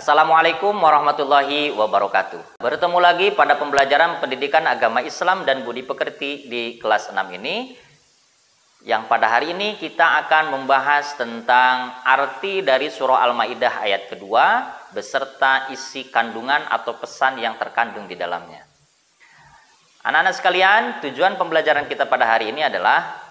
Assalamualaikum warahmatullahi wabarakatuh. Bertemu lagi pada pembelajaran pendidikan agama Islam dan budi pekerti di kelas 6 ini. Yang pada hari ini kita akan membahas tentang arti dari surah Al-Maidah ayat kedua beserta isi kandungan atau pesan yang terkandung di dalamnya. Anak-anak sekalian, tujuan pembelajaran kita pada hari ini adalah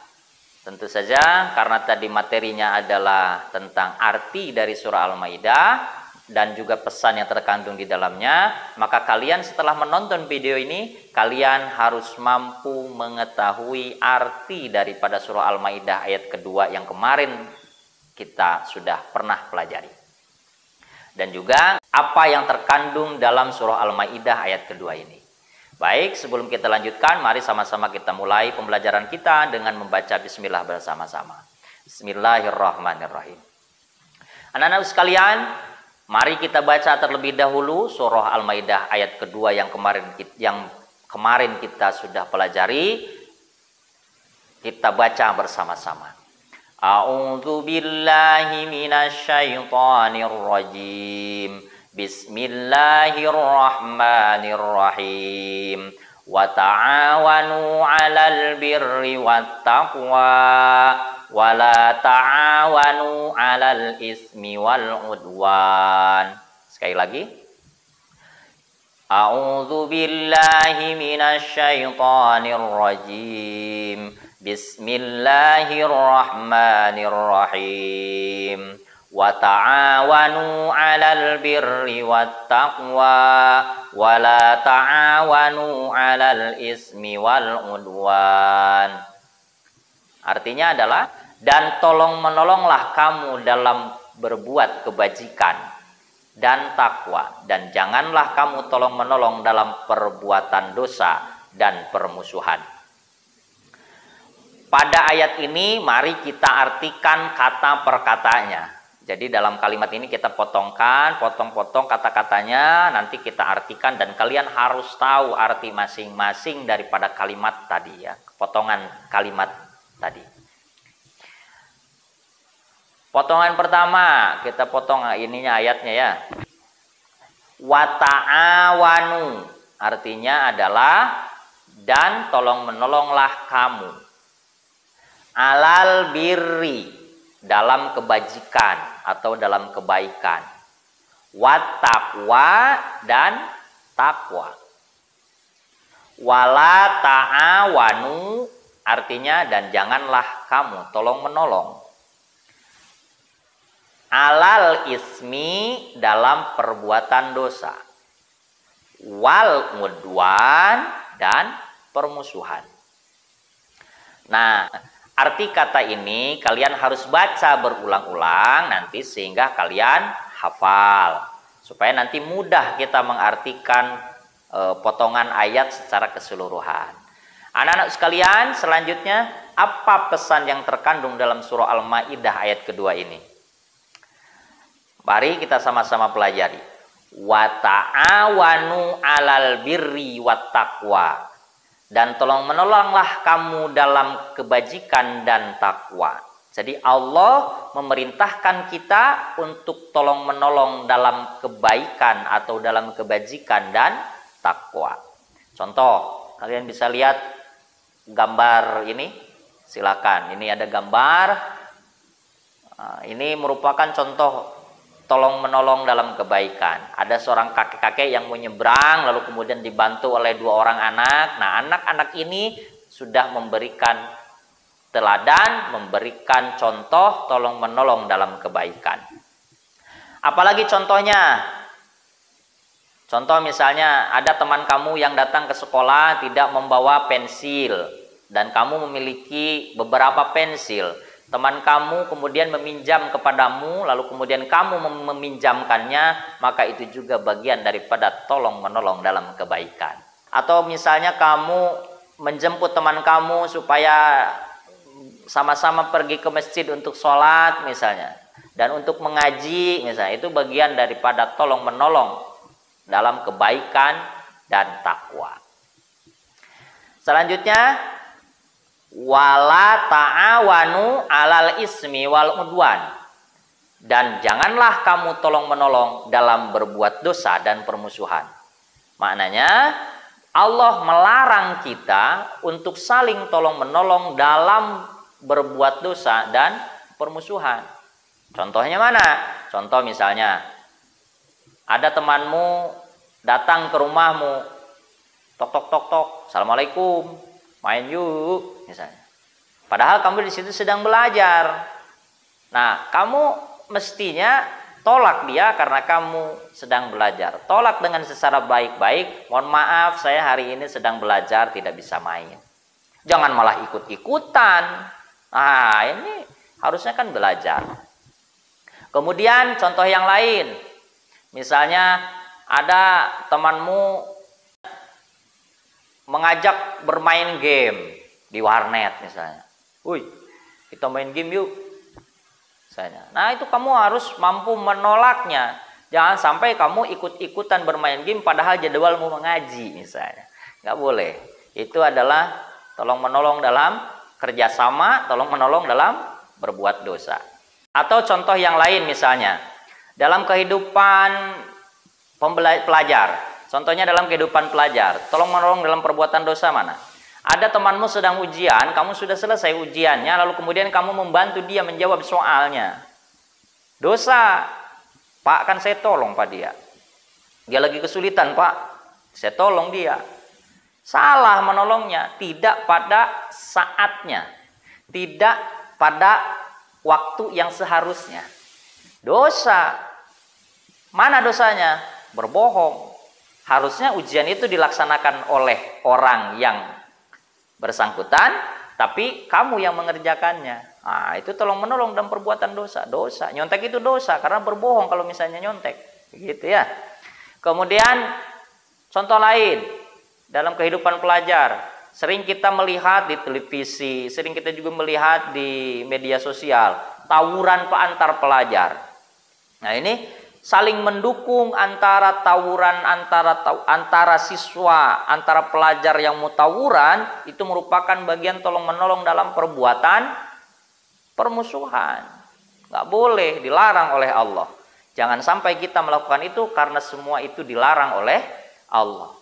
tentu saja karena tadi materinya adalah tentang arti dari surah Al-Maidah dan juga pesan yang terkandung di dalamnya, maka kalian setelah menonton video ini, kalian harus mampu mengetahui arti daripada surah Al-Maidah ayat kedua yang kemarin kita sudah pernah pelajari. Dan juga apa yang terkandung dalam surah Al-Maidah ayat kedua ini. Baik, sebelum kita lanjutkan, mari sama-sama kita mulai pembelajaran kita dengan membaca bismillah bersama-sama. Bismillahirrahmanirrahim. Anak-anak sekalian, mari kita baca terlebih dahulu surah Al-Maidah ayat kedua yang kemarin kita sudah pelajari. Kita baca bersama-sama. A'udzu billahi minasyaitonir rajim. Bismillahirrahmanirrahim. Wa ta'awanu 'alal birri wat taqwa wa la ta'awanu 'alal ismi wal 'udwan. Sekali lagi. A'udzu billahi minasyaitonir rajim. Bismillahirrahmanirrahim. Wa ta'awanu 'alal birri wat taqwa wa la ta'awanu 'alal ismi wal 'udwan. Artinya adalah, dan tolong menolonglah kamu dalam berbuat kebajikan dan takwa, dan janganlah kamu tolong menolong dalam perbuatan dosa dan permusuhan. Pada ayat ini mari kita artikan kata per katanya. Jadi dalam kalimat ini kita potong-potong kata-katanya, nanti kita artikan dan kalian harus tahu arti masing-masing daripada kalimat tadi ya, potongan kalimat tadi. Potongan pertama, kita potong ininya ayatnya ya. Wa ta'awanu, artinya adalah dan tolong menolonglah kamu. Alal birri, dalam kebajikan atau dalam kebaikan. Wat taqwa, dan takwa. Wala ta'awanu, artinya dan janganlah kamu tolong menolong. Alal ismi, dalam perbuatan dosa. Wal udwan, dan permusuhan. Nah, arti kata ini kalian harus baca berulang-ulang nanti sehingga kalian hafal. Supaya nanti mudah kita mengartikan potongan ayat secara keseluruhan. Anak-anak sekalian, selanjutnya apa pesan yang terkandung dalam surah Al-Maidah ayat kedua ini? Mari kita sama-sama pelajari. Wa ta'awanu 'alal birri wat taqwa. Dan tolong menolonglah kamu dalam kebajikan dan takwa. Jadi Allah memerintahkan kita untuk tolong menolong dalam kebaikan atau dalam kebajikan dan takwa. Contoh, kalian bisa lihat gambar ini. Silakan, ini ada gambar. Ini merupakan contoh tolong menolong dalam kebaikan. Ada seorang kakek-kakek yang mau nyebrang, lalu kemudian dibantu oleh dua orang anak. Nah, anak-anak ini sudah memberikan teladan, memberikan contoh tolong menolong dalam kebaikan. Apalagi contohnya? Contoh misalnya ada teman kamu yang datang ke sekolah tidak membawa pensil dan kamu memiliki beberapa pensil. Teman kamu kemudian meminjam kepadamu, lalu kemudian kamu meminjamkannya, maka itu juga bagian daripada tolong menolong dalam kebaikan. Atau misalnya kamu menjemput teman kamu supaya sama-sama pergi ke masjid untuk sholat misalnya, dan untuk mengaji misalnya, itu bagian daripada tolong menolong dalam kebaikan dan takwa. Selanjutnya, wala ta'awanu 'alal ismi wal udwan. dan janganlah kamu tolong-menolong dalam berbuat dosa dan permusuhan. Maknanya Allah melarang kita untuk saling tolong-menolong dalam berbuat dosa dan permusuhan. Contohnya mana? Contoh misalnya, ada temanmu datang ke rumahmu, tok tok tok tok, assalamualaikum, main yuk, misalnya. Padahal kamu di situ sedang belajar. Nah, kamu mestinya tolak dia karena kamu sedang belajar. Tolak dengan secara baik-baik. Mohon maaf, saya hari ini sedang belajar, tidak bisa main. Jangan malah ikut-ikutan. Nah, ini harusnya kan belajar. Kemudian contoh yang lain. Misalnya ada temanmu mengajak bermain game di warnet misalnya. Woi, kita main game yuk. Misalnya. Nah, itu kamu harus mampu menolaknya. Jangan sampai kamu ikut-ikutan bermain game padahal jadwalmu mengaji misalnya. Nggak boleh. Itu adalah tolong-menolong dalam kerjasama, tolong-menolong dalam berbuat dosa. Atau contoh yang lain misalnya, dalam kehidupan pelajar. Contohnya dalam kehidupan pelajar, tolong-menolong dalam perbuatan dosa mana? Ada temanmu sedang ujian, kamu sudah selesai ujiannya, lalu kemudian kamu membantu dia menjawab soalnya. Dosa. Pak, kan saya tolong Pak dia. Dia lagi kesulitan Pak, saya tolong dia. Salah menolongnya, tidak pada saatnya. Tidak pada waktu yang seharusnya. Dosa. Mana dosanya? Berbohong. Harusnya ujian itu dilaksanakan oleh orang yang bersangkutan, tapi kamu yang mengerjakannya. Nah, itu tolong menolong dalam perbuatan dosa. Dosa. Nyontek itu dosa karena berbohong kalau misalnya nyontek. Begitu ya. Kemudian contoh lain dalam kehidupan pelajar, sering kita melihat di televisi, sering kita juga melihat di media sosial, tawuran antar pelajar. Nah, ini saling mendukung antara tawuran antara siswa, antara pelajar yang mau tawuran, itu merupakan bagian tolong-menolong dalam perbuatan permusuhan. Nggak boleh, dilarang oleh Allah. Jangan sampai kita melakukan itu karena semua itu dilarang oleh Allah.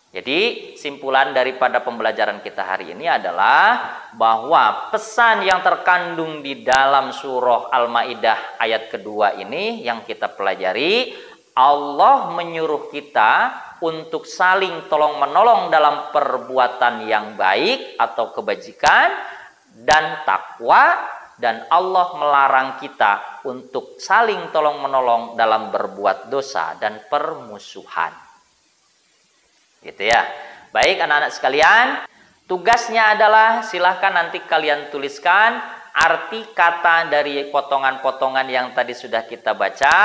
Jadi simpulan daripada pembelajaran kita hari ini adalah bahwa pesan yang terkandung di dalam surah Al-Maidah ayat kedua ini yang kita pelajari, Allah menyuruh kita untuk saling tolong-menolong dalam perbuatan yang baik atau kebajikan dan takwa, dan Allah melarang kita untuk saling tolong-menolong dalam berbuat dosa dan permusuhan. Gitu ya. Baik anak-anak sekalian, tugasnya adalah silahkan nanti kalian tuliskan arti kata dari potongan-potongan yang tadi sudah kita baca,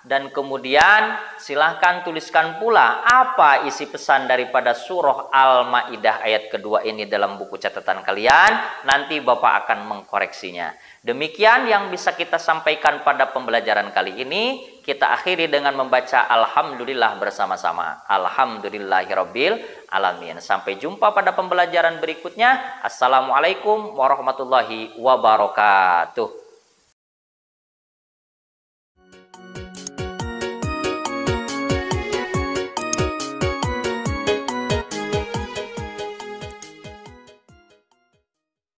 dan kemudian silahkan tuliskan pula apa isi pesan daripada surah Al-Maidah ayat kedua ini dalam buku catatan kalian. Nanti Bapak akan mengkoreksinya. Demikian yang bisa kita sampaikan pada pembelajaran kali ini. Kita akhiri dengan membaca Alhamdulillah bersama-sama. Alhamdulillahirabbil alamin. Sampai jumpa pada pembelajaran berikutnya. Assalamualaikum warahmatullahi wabarakatuh.